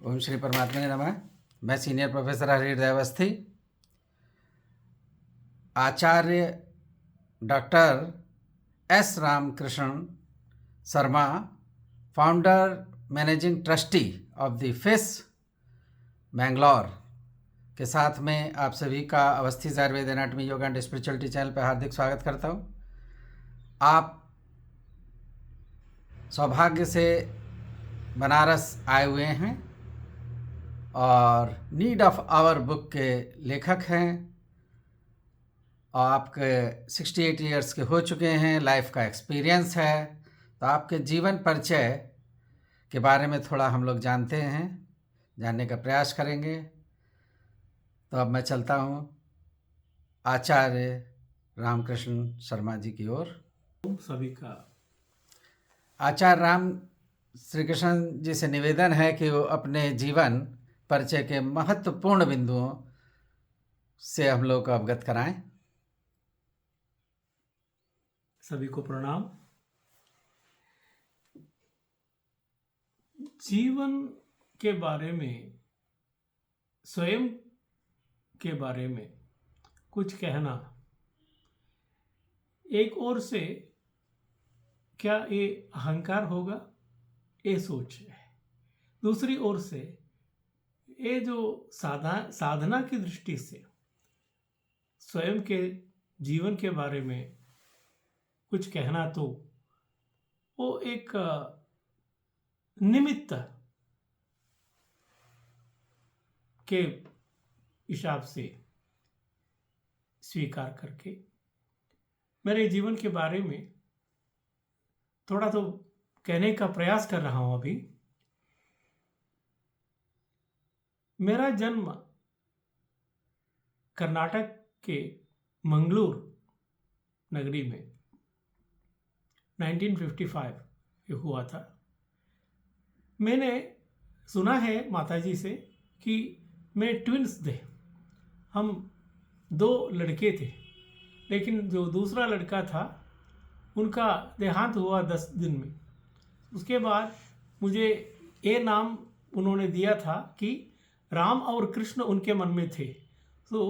ओम श्री परमात्मा ने नमः। मैं senior professor Harihriday Awasthi, Acharya doctor S Ramakrishna Sharma, founder managing trustee of the फिस मैंगलोर के साथ में आप सभी का Awasthi Ayurveda anatomy yoga and spirituality channel पर हार्दिक स्वागत करता हूँ। आप सौभाग्य से बनारस आए हुए हैं और नीड ऑफ आवर बुक के लेखक हैं और आपके 68 ईयर्स के हो चुके हैं, लाइफ का एक्सपीरियंस है, तो आपके जीवन परिचय के बारे में थोड़ा हम लोग जानने का प्रयास करेंगे। तो अब मैं चलता हूँ आचार्य रामकृष्ण शर्मा जी की ओर। सभी का आचार्य राम श्री कृष्ण जी से निवेदन है कि वो अपने जीवन परिचय के महत्वपूर्ण बिंदुओं से हम लोग को अवगत कराएं। सभी को प्रणाम। जीवन के बारे में, स्वयं के बारे में कुछ कहना, एक ओर से क्या ये अहंकार होगा, ये सोच है। दूसरी ओर से ये जो साधना की दृष्टि से स्वयं के जीवन के बारे में कुछ कहना, तो वो एक निमित्त के हिसाब से स्वीकार करके मेरे जीवन के बारे में थोड़ा तो कहने का प्रयास कर रहा हूं। अभी मेरा जन्म कर्नाटक के मंगलूर नगरी में 1955 हुआ था। मैंने सुना है माताजी से कि मैं ट्विंस थे, हम दो लड़के थे, लेकिन जो दूसरा लड़का था उनका देहांत हुआ 10 दिन में। उसके बाद मुझे ये नाम उन्होंने दिया था कि राम और कृष्ण उनके मन में थे, तो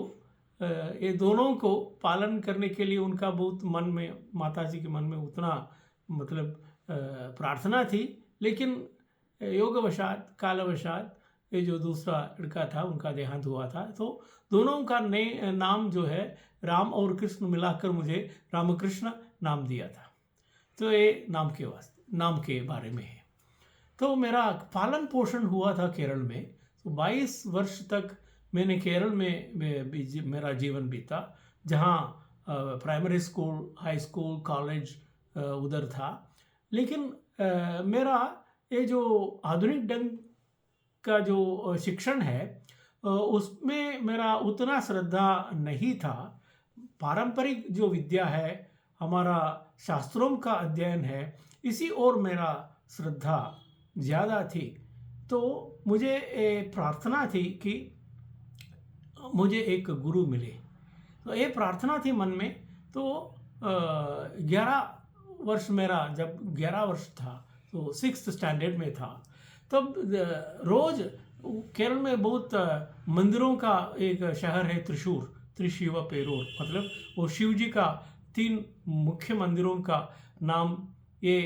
ये दोनों को पालन करने के लिए उनका बहुत मन में, माताजी के मन में उतना मतलब प्रार्थना थी। लेकिन योगवशात, कालवशात ये जो दूसरा लड़का था उनका देहांत हुआ था, तो दोनों का नाम जो है राम और कृष्ण मिलाकर मुझे रामकृष्ण नाम दिया था। तो ये नाम के बारे में है। तो मेरा पालन पोषण हुआ था केरल में, तो 22 वर्ष तक मैंने केरल में मेरा जीवन बीता, जहाँ primary school, high school, college उधर था। लेकिन मेरा ये जो आधुनिक ढंग का जो शिक्षण है उसमें मेरा उतना श्रद्धा नहीं था। पारंपरिक जो विद्या है, हमारा शास्त्रों का अध्ययन है, इसी ओर मेरा श्रद्धा ज़्यादा थी। तो मुझे प्रार्थना थी कि मुझे एक गुरु मिले, तो ये प्रार्थना थी मन में। तो 11 वर्ष मेरा, जब 11 वर्ष था तो 6th स्टैंडर्ड में था, तब रोज़ केरल में बहुत मंदिरों का एक शहर है त्रिशूर, त्रिशिव पेरूर, मतलब वो शिव जी का 3 मुख्य मंदिरों का नाम ये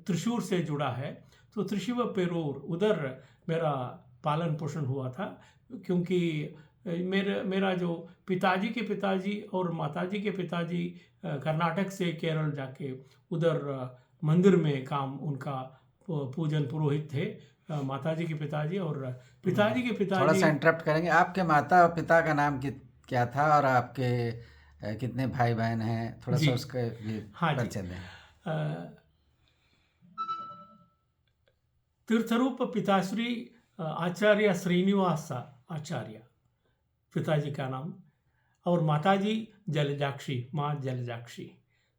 त्रिशूर से जुड़ा है। तो त्रिशिव पेरूर, उधर मेरा पालन पोषण हुआ था, क्योंकि मेरा जो पिताजी के पिताजी और माताजी के पिताजी कर्नाटक से केरल जाके उधर मंदिर में काम, उनका पूजन पुरोहित थे, माताजी के पिताजी और पिताजी के पिताजी। थोड़ा सा इंटरप्ट करेंगे, आपके माता और पिता का नाम क्या था और आपके कितने भाई बहन हैं, थोड़ा सा उसके भी परिचय दें। तीर्थरूप पिताश्री आचार्य श्रीनिवास आचार्य पिताजी का नाम, और माताजी जलजाक्षी, माँ जलजाक्षी।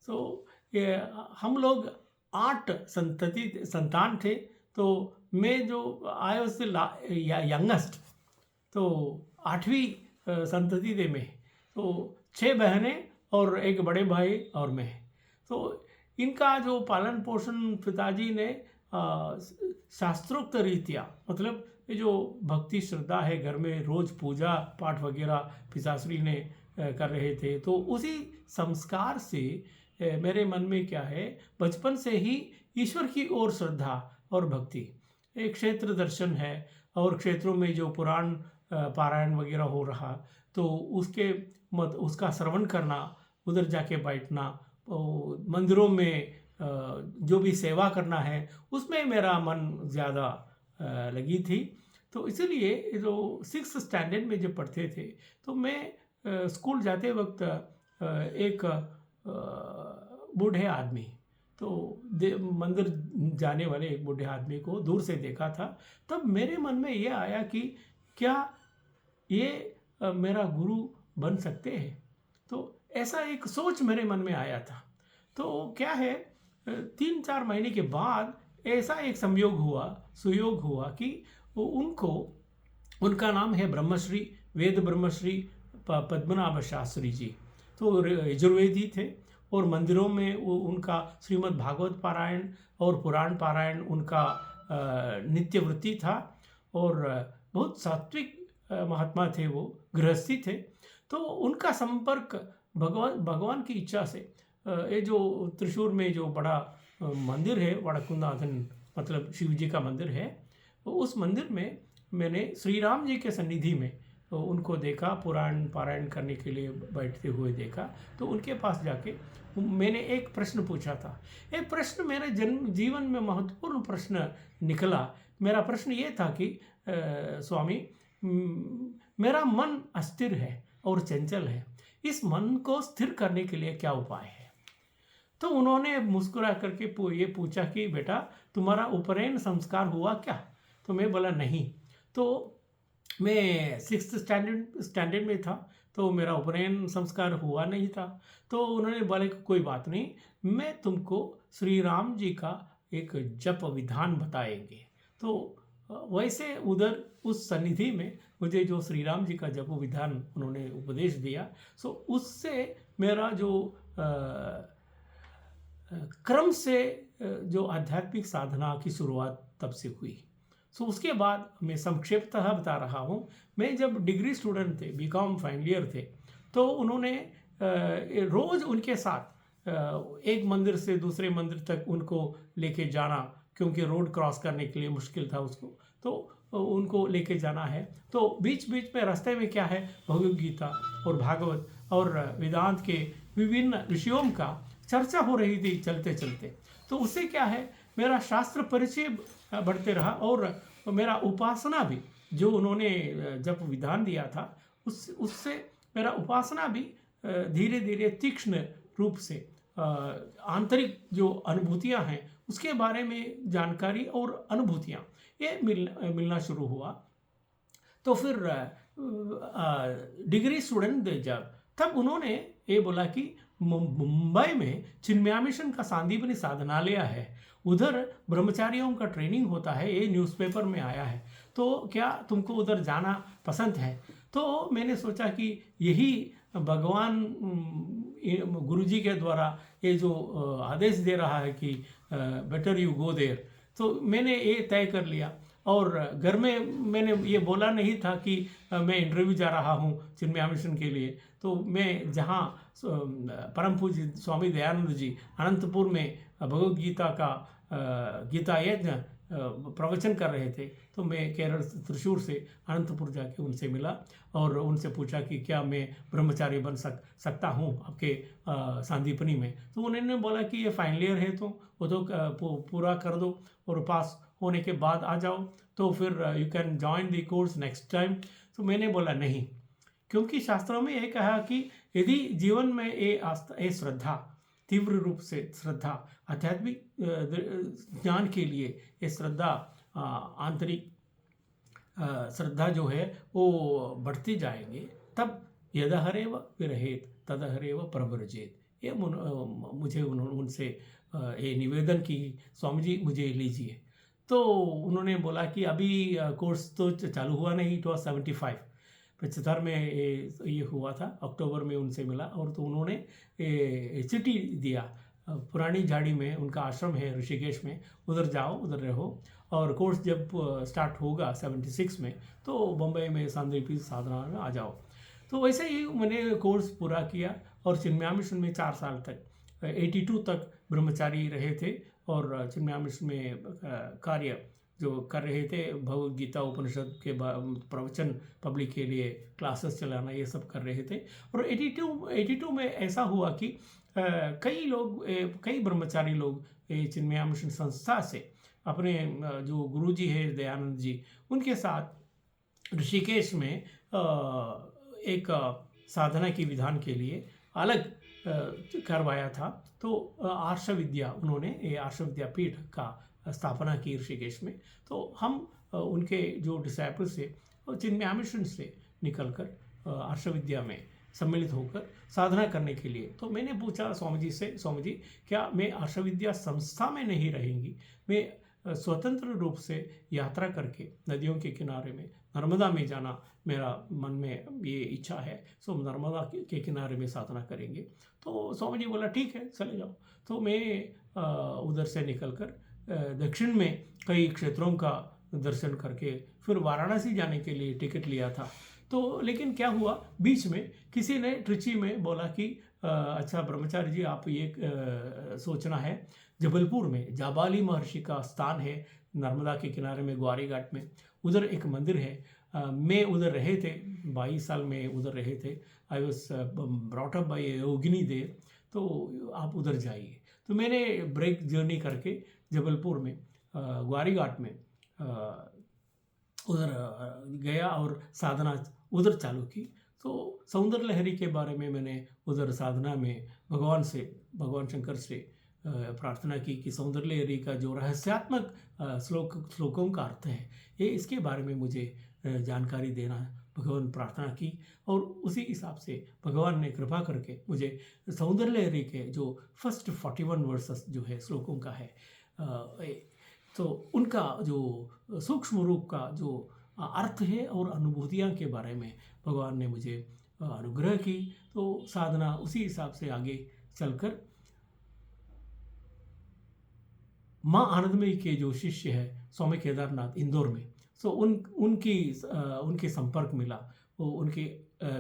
तो ये हम लोग 8 संतान थे। तो मैं जो आई वाज द यंगेस्ट, तो 8वीं संतति थे मैं। तो 6 बहनें और एक बड़े भाई और मैं। तो इनका जो पालन पोषण पिताजी ने शास्त्रोक्त रीत्या, मतलब ये जो भक्ति श्रद्धा है, घर में रोज पूजा पाठ वगैरह पिताश्री ने कर रहे थे, तो उसी संस्कार से मेरे मन में क्या है, बचपन से ही ईश्वर की ओर श्रद्धा और भक्ति। एक क्षेत्र दर्शन है और क्षेत्रों में जो पुराण पारायण वगैरह हो रहा, तो उसका श्रवण करना, उधर जाके बैठना, मंदिरों में जो भी सेवा करना है उसमें मेरा मन ज़्यादा लगी थी। तो इसीलिए जो 6th स्टैंडर्ड में जब पढ़ते थे, तो मैं स्कूल जाते वक्त एक बूढ़े आदमी, तो मंदिर जाने वाले एक बूढ़े आदमी को दूर से देखा था। तब मेरे मन में ये आया कि क्या ये मेरा गुरु बन सकते हैं। तो ऐसा एक सोच मेरे मन में आया था। तो क्या है, 3-4 महीने के बाद ऐसा एक सुयोग हुआ कि उनका नाम है ब्रह्मश्री, वेद ब्रह्मश्री पद्मनाभ शास्त्री जी। तो यजुर्वेदी थे और मंदिरों में उनका श्रीमद् भागवत पारायण और पुराण पारायण उनका नित्य वृत्ति था और बहुत सात्विक महात्मा थे, वो गृहस्थी थे। तो उनका संपर्क भगवान की इच्छा से, ये जो त्रिशूर में जो बड़ा मंदिर है, वड़कुंदाथन मतलब शिव जी का मंदिर है, उस मंदिर में मैंने श्री राम जी के सन्निधि में उनको देखा, पुराण पारायण करने के लिए बैठते हुए देखा। तो उनके पास जाके मैंने एक प्रश्न पूछा था। एक प्रश्न मेरे जीवन में महत्वपूर्ण प्रश्न निकला। मेरा प्रश्न ये था कि स्वामी, मेरा मन अस्थिर है और चंचल है, इस मन को स्थिर करने के लिए क्या उपाय है। तो उन्होंने मुस्कुरा करके ये पूछा कि बेटा, तुम्हारा उपनयन संस्कार हुआ क्या। तो मैं बोला नहीं। तो मैं 6th स्टैंडर्ड में था, तो मेरा उपनयन संस्कार हुआ नहीं था। तो उन्होंने बोला कि कोई बात नहीं, मैं तुमको श्री राम जी का एक जप विधान बताएंगे। तो वैसे उधर उस सन्निधि में मुझे जो श्री राम जी का जप विधान उन्होंने उपदेश दिया, सो उससे मेरा जो क्रम से जो आध्यात्मिक साधना की शुरुआत तब से हुई। सो उसके बाद मैं संक्षेपतः बता रहा हूँ। मैं जब डिग्री स्टूडेंट थे, बीकॉम फाइनल ईयर थे, तो उन्होंने रोज़ उनके साथ एक मंदिर से दूसरे मंदिर तक उनको लेके जाना, क्योंकि रोड क्रॉस करने के लिए मुश्किल था उसको, तो उनको लेके जाना है। तो बीच बीच में रास्ते में क्या है, भगवद गीता और भागवत और वेदांत के विभिन्न विषयों का चर्चा हो रही थी चलते चलते। तो उससे क्या है, मेरा शास्त्र परिचय बढ़ते रहा और मेरा उपासना भी, जो उन्होंने जब विधान दिया था उससे मेरा उपासना भी धीरे धीरे तीक्ष्ण रूप से आंतरिक जो अनुभूतियां हैं उसके बारे में जानकारी और अनुभूतियां ये मिलना शुरू हुआ। तो फिर डिग्री स्टूडेंट जब, तब उन्होंने ये बोला कि मुंबई में चिन्मया मिशन का सांदीपनी साधनालय है, उधर ब्रह्मचारियों का ट्रेनिंग होता है, ये न्यूज़पेपर में आया है, तो क्या तुमको उधर जाना पसंद है। तो मैंने सोचा कि यही भगवान गुरुजी के द्वारा ये जो आदेश दे रहा है कि बेटर यू गो देयर, तो मैंने ये तय कर लिया। और घर में मैंने ये बोला नहीं था कि मैं इंटरव्यू जा रहा हूँ चिन्मया मिशन के लिए। तो मैं जहाँ परम पूज्य स्वामी दयानंद जी अनंतपुर में भगवद गीता का गीता यज्ञ प्रवचन कर रहे थे, तो मैं केरल त्रिशूर से अनंतपुर जाके उनसे मिला और उनसे पूछा कि क्या मैं ब्रह्मचारी बन सकता हूँ आपके सांदीपनी में। तो उन्होंने बोला कि ये फाइनल ईयर है, तो वो तो पूरा कर दो और पास होने के बाद आ जाओ, तो फिर you can join the course next time. तो मैंने बोला नहीं, क्योंकि शास्त्रों में ये कहा कि यदि जीवन में ये श्रद्धा, तीव्र रूप से श्रद्धा, आध्यात्मिक ज्ञान के लिए ये श्रद्धा, आंतरिक श्रद्धा जो है वो बढ़ती जाएंगे, तब यदहरेव विरहेत तदहरेव प्रव्रजेत। ये मुझे उनसे ये निवेदन की, स्वामी जी मुझे लीजिए। तो उन्होंने बोला कि अभी कोर्स तो चालू हुआ नहीं, इट वॉज 75 में ये हुआ था, अक्टूबर में उनसे मिला और तो उन्होंने चिट्ठी दिया पुरानी झाड़ी में उनका आश्रम है ऋषिकेश में, उधर जाओ, उधर रहो। और कोर्स जब स्टार्ट होगा 76 में, तो बम्बई में सांदीपनि साधना में आ जाओ। तो वैसे ही मैंने कोर्स पूरा किया और चिन्मया मिशन में 4 साल तक 82 तक ब्रह्मचारी रहे थे और चिन्मया मिशन में कार्य जो कर रहे थे, भगवद गीता उपनिषद के प्रवचन पब्लिक के लिए क्लासेस चलाना, ये सब कर रहे थे। और 82 में ऐसा हुआ कि कई ब्रह्मचारी लोग चिन्मया मिशन संस्था से अपने जो गुरुजी है दयानंद जी, उनके साथ ऋषिकेश में एक साधना की विधान के लिए अलग करवाया था। तो आर्ष विद्या, उन्होंने ये आर्ष विद्या पीठ का स्थापना की ऋषिकेश में। तो हम उनके जो डिसाइपल्स थे चिन्मया मिशन से निकलकर आर्ष विद्या में सम्मिलित होकर साधना करने के लिए। तो मैंने पूछा स्वामी जी से, स्वामी जी क्या मैं आर्ष विद्या संस्था में नहीं रहेंगी, मैं स्वतंत्र रूप से यात्रा करके नदियों के किनारे में नर्मदा में जाना मेरा मन में ये इच्छा है, सो नर्मदा के किनारे में साधना करेंगे। तो स्वामी जी बोला ठीक है चले जाओ। तो मैं उधर से निकलकर दक्षिण में कई क्षेत्रों का दर्शन करके फिर वाराणसी जाने के लिए टिकट लिया था। तो लेकिन क्या हुआ, बीच में किसी ने ट्रिची में बोला कि अच्छा ब्रह्मचारी जी आप ये सोचना है, जबलपुर में जाबाली महर्षि का स्थान है नर्मदा के किनारे में, ग्वारी घाट में, उधर एक मंदिर है। मैं उधर रहे थे, 22 साल में उधर रहे थे। I was brought up by Yogini Dev, तो आप उधर जाइए। तो मैंने ब्रेक जर्नी करके जबलपुर में ग्वारी घाट में उधर गया और साधना उधर चालू की। तो सौंदर्य लहरी के बारे में मैंने उधर साधना में भगवान शंकर से प्रार्थना की कि सौंदर्य लहरी का जो रहस्यात्मक श्लोकों का अर्थ है, ये इसके बारे में मुझे जानकारी देना भगवान प्रार्थना की। और उसी हिसाब से भगवान ने कृपा करके मुझे सौंदर्य लहरी के जो फर्स्ट 41 वर्सेस जो है श्लोकों का है, तो उनका जो सूक्ष्म रूप का जो अर्थ है और अनुभूतियाँ के बारे में भगवान ने मुझे अनुग्रह की। तो साधना उसी हिसाब से आगे चलकर माँ आनंदमयी के जो शिष्य है स्वामी केदारनाथ इंदौर में, सो उनके संपर्क मिला। वो उनके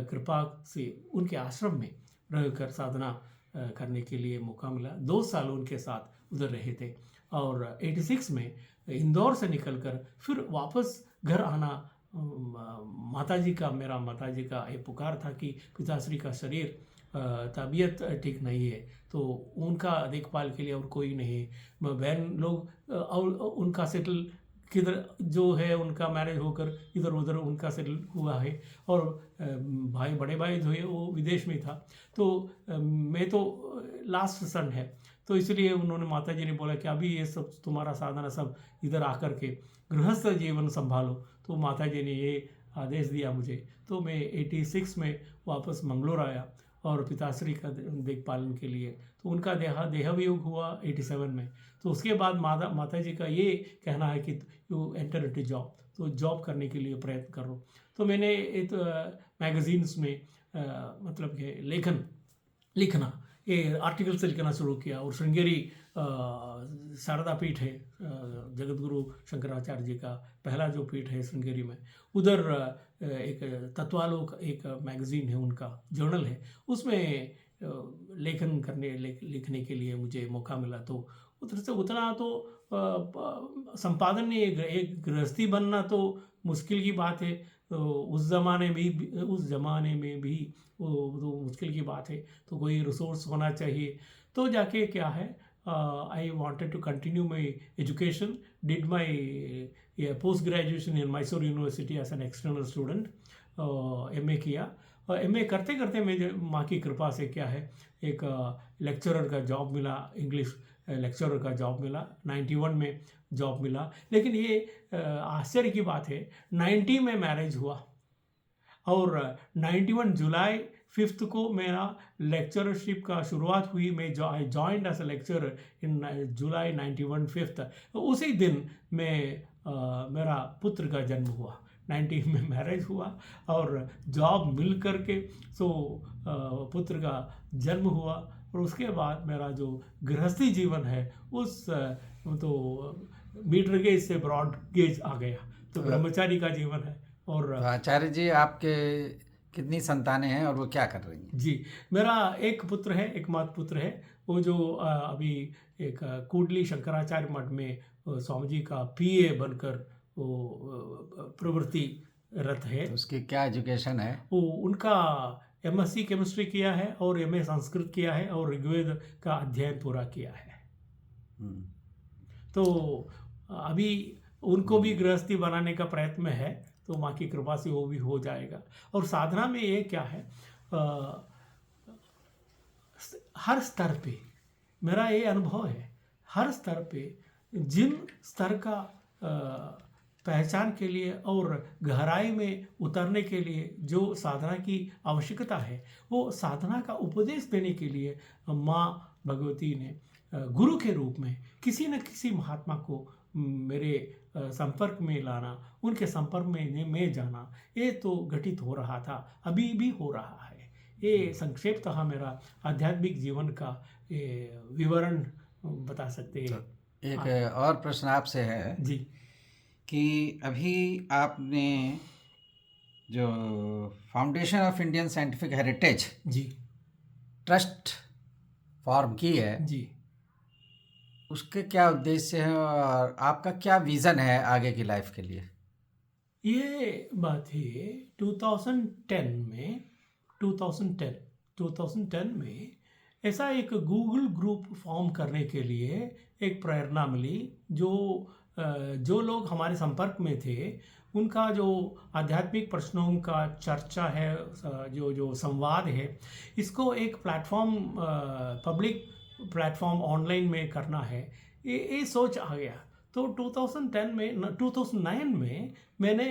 कृपा से उनके आश्रम में रहकर साधना करने के लिए मौका मिला। 2 साल उनके साथ उधर रहे थे और 86 में इंदौर से निकलकर फिर वापस घर आना। मेरा माताजी का ये पुकार था कि पिताश्री का शरीर तबीयत ठीक नहीं है, तो उनका देखभाल के लिए और कोई नहीं, बहन लोग और उनका सेटल किधर जो है, उनका मैरिज होकर इधर उधर उनका सेटल हुआ है, और बड़े भाई जो है वो विदेश में था। तो मैं तो लास्ट सन है, तो इसलिए उन्होंने माताजी ने बोला कि अभी ये सब तुम्हारा साधना सब इधर आकर के गृहस्थ जीवन संभालो। तो माताजी ने ये आदेश दिया मुझे। तो मैं 86 में वापस मंगलोर आया और पिताश्री का देखभालन के लिए। तो उनका देहवियोग हुआ 87 में। तो उसके बाद माताजी का ये कहना है कि यू एंटर इनटू जॉब, तो जॉब करने के लिए प्रयत्न करो। तो मैंने एक मैगजीन्स में मतलब कि लिखना, ये आर्टिकल से लिखना शुरू किया। और श्रृंगेरी शारदा पीठ है, जगत गुरु शंकराचार्य जी का पहला जो पीठ है श्रृंगेरी में, उधर एक तत्वालोक एक मैगजीन है, उनका जर्नल है, उसमें लिखने के लिए मुझे मौका मिला। तो उधर से उतना तो संपादन ने एक गृहस्थी बनना तो मुश्किल की बात है। तो उस ज़माने में भी वो तो मुश्किल की बात है। तो कोई रिसोर्स होना चाहिए। तो जाके क्या है, I wanted to continue my education, did my post graduation in Mysore university as an external student, MA किया। और MA करते करते मुझे माँ की कृपा से क्या है, एक लेक्चरर का जॉब मिला, इंग्लिश लेक्चरर का जॉब मिला, 91 में जॉब मिला। लेकिन ये आश्चर्य की बात है, 90 में मैरिज हुआ और 91 जुलाई 5 को मेरा लेक्चरशिप का शुरुआत हुई। मैं I joined as a lecturer in July 91 5। तो उसी दिन मेरा पुत्र का जन्म हुआ। 90 में मैरिज हुआ और जॉब मिल करके पुत्र का जन्म हुआ और उसके बाद मेरा जो गृहस्थी जीवन है उस तो मीटर गेज से ब्रॉड गेज आ गया, तो ब्रह्मचारी का जीवन है। और तो आचार्य जी, आपके कितनी संतानें हैं और वो क्या कर रही हैं? जी, मेरा एक पुत्र है, एकमात्र पुत्र है, वो जो अभी एक कूडली शंकराचार्य मठ में स्वामी जी का पीए बनकर वो प्रवृत्ति रत है। तो उसकी क्या एजुकेशन है? वो उनका एमएससी केमिस्ट्री किया है और एमए संस्कृत किया है और ऋग्वेद का अध्ययन पूरा किया है। हम्म, तो अभी उनको भी गृहस्थी बनाने का प्रयत्न में है, तो माँ की कृपा से वो भी हो जाएगा। और साधना में ये क्या है, हर स्तर पे मेरा ये अनुभव है, हर स्तर पे जिन स्तर का पहचान के लिए और गहराई में उतरने के लिए जो साधना की आवश्यकता है, वो साधना का उपदेश देने के लिए माँ भगवती ने गुरु के रूप में किसी न किसी महात्मा को मेरे संपर्क में लाना, उनके संपर्क में मैं जाना, ये तो घटित हो रहा था, अभी भी हो रहा है। ये संक्षेपतः मेरा आध्यात्मिक जीवन का विवरण बता सकते हैं। तो एक और प्रश्न आपसे है जी कि अभी आपने जो foundation of Indian scientific heritage जी ट्रस्ट फॉर्म की है, जी उसके क्या उद्देश्य है और आपका क्या विज़न है आगे की लाइफ के लिए? ये बात है 2010 में ऐसा एक गूगल ग्रुप फॉर्म करने के लिए एक प्रेरणा मिली। जो लोग हमारे संपर्क में थे, उनका जो आध्यात्मिक प्रश्नों का चर्चा है, जो संवाद है, इसको एक प्लेटफॉर्म, पब्लिक प्लेटफॉर्म ऑनलाइन में करना है, ये सोच आ गया। तो 2009 में मैंने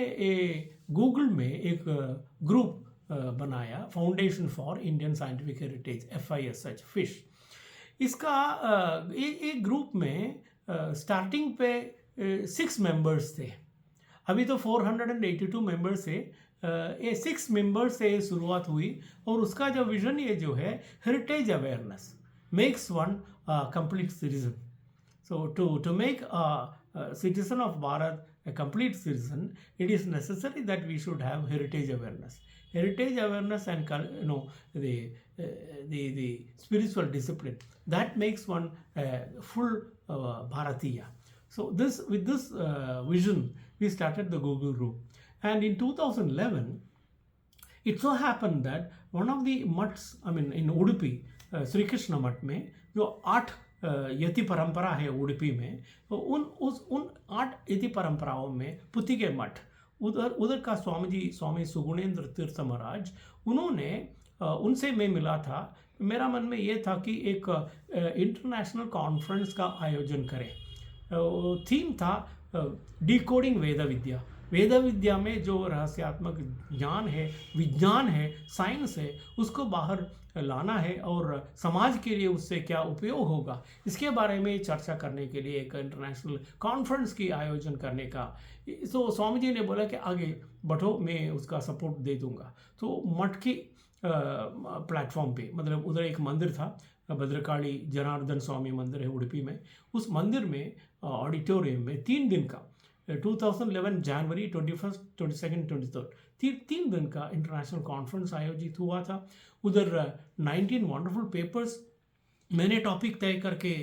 गूगल में एक ग्रुप बनाया, foundation for Indian scientific heritage, FISH fish. इसका एक ग्रुप में स्टार्टिंग पे 6 मेंबर्स थे, अभी तो 482 मेंबर्स है। ये 6 मेंबर्स से शुरुआत हुई और उसका जो विजन ये जो है, heritage awareness makes one a complete citizen. So to make a citizen of Bharat a complete citizen, it is necessary that we should have heritage awareness. Heritage awareness and the spiritual discipline that makes one full Bharatiya. So with this vision, we started the Google group, and in 2011, it so happened that one of the mutts, I mean in Udupi, Shri Krishna मठ में जो 8 यति परंपरा है उडुपी में, तो उन 8 यति परंपराओं में पुति के मठ, उधर का स्वामी सुगुणेंद्र तीर्थ महाराज, उन्होंने उनसे मैं मिला था। मेरा मन में ये था कि एक इंटरनेशनल कॉन्फ्रेंस का आयोजन करें। थीम था डिकोडिंग वेद विद्या में जो रहस्यात्मक ज्ञान है, विज्ञान है, साइंस है, उसको बाहर लाना है और समाज के लिए उससे क्या उपयोग होगा, इसके बारे में चर्चा करने के लिए एक इंटरनेशनल कॉन्फ्रेंस की आयोजन करने का। तो स्वामी जी ने बोला कि आगे बढ़ो, मैं उसका सपोर्ट दे दूंगा। तो मठ की प्लेटफॉर्म पे, मतलब उधर एक मंदिर था, भद्रकाली जनार्दन स्वामी मंदिर है उडुपी में, उस मंदिर में ऑडिटोरियम में 3 दिन का 2011 जनवरी 21, 22, 23 3 दिन का इंटरनेशनल कॉन्फ्रेंस आयोजित हुआ था। उधर 19 वंडरफुल पेपर्स मैंने टॉपिक तय करके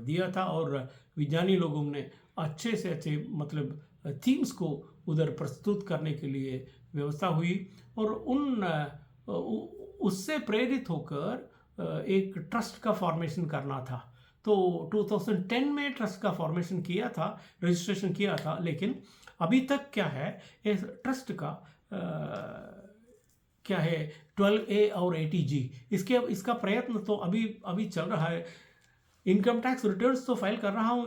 दिया था और विज्ञानी लोगों ने अच्छे से अच्छे मतलब थीम्स को उधर प्रस्तुत करने के लिए व्यवस्था हुई। और उससे प्रेरित होकर एक ट्रस्ट का फॉर्मेशन करना था। तो 2010 में ट्रस्ट का फॉर्मेशन किया था, रजिस्ट्रेशन किया था, लेकिन अभी तक क्या है, इस ट्रस्ट का क्या है 12A और 80G, इसका प्रयत्न तो अभी चल रहा है। इनकम टैक्स रिटर्न्स तो फाइल कर रहा हूँ,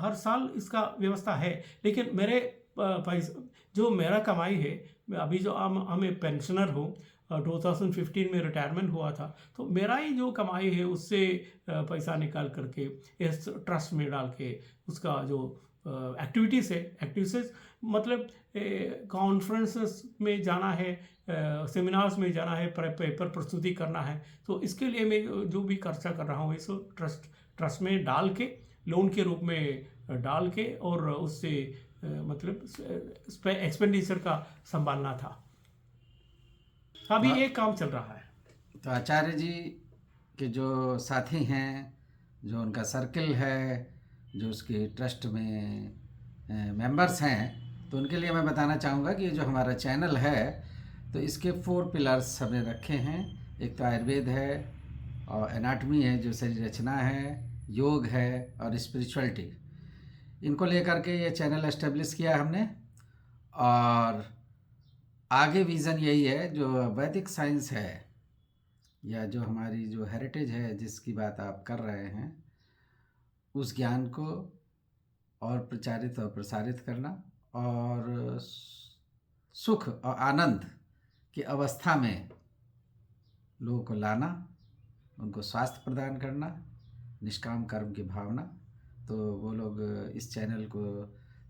हर साल इसका व्यवस्था है, लेकिन मेरे पैसे जो मेरा कमाई है, अभी जो हमें पेंशनर हूँ, 2015 में रिटायरमेंट हुआ था, तो मेरा ही जो कमाई है उससे पैसा निकाल करके इस ट्रस्ट में डाल के उसका जो एक्टिविटीज़ है। एक्टिविटीज़ मतलब कॉन्फ्रेंसेस में जाना है, सेमिनार्स में जाना है, पेपर प्रस्तुति करना है। तो इसके लिए मैं जो भी खर्चा कर रहा हूँ इसको ट्रस्ट में डाल के, लोन के रूप में डाल के, और उससे मतलब एक्सपेंडिचर का संभालना था। अभी हाँ। एक काम चल रहा है। तो आचार्य जी के जो साथी हैं, जो उनका सर्किल है, जो उसके ट्रस्ट में मेंबर्स हैं, तो उनके लिए मैं बताना चाहूँगा कि जो हमारा चैनल है, तो इसके 4 पिलर्स हमने रखे हैं। एक तो आयुर्वेद है, और एनाटमी है जो शरीर रचना है, योग है, और स्पिरिचुअलिटी। इनको लेकर के ये चैनल एस्टेब्लिश किया हमने। और आगे विज़न यही है, जो वैदिक साइंस है या जो हमारी जो हेरिटेज है जिसकी बात आप कर रहे हैं, उस ज्ञान को और प्रचारित और प्रसारित करना, और सुख और आनंद की अवस्था में लोगों को लाना, उनको स्वास्थ्य प्रदान करना, निष्काम कर्म की भावना। तो वो लोग इस चैनल को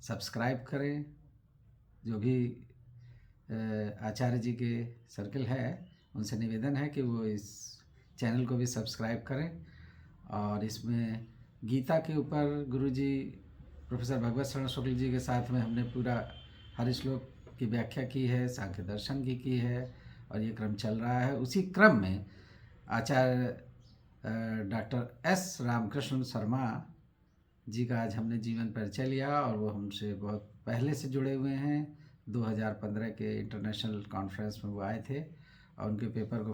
सब्सक्राइब करें। जो भी आचार्य जी के सर्किल है, उनसे निवेदन है कि वो इस चैनल को भी सब्सक्राइब करें। और इसमें गीता के ऊपर गुरुजी प्रोफेसर भगवत शरण शुक्ल जी के साथ में हमने पूरा हर श्लोक की व्याख्या की है, सांख्य दर्शन की है, और ये क्रम चल रहा है। उसी क्रम में आचार्य डॉक्टर एस रामकृष्ण शर्मा जी का आज हमने जीवन परिचय लिया, और वो हमसे बहुत पहले से जुड़े हुए हैं। 2015 के इंटरनेशनल कॉन्फ्रेंस में वो आए थे, और उनके पेपर को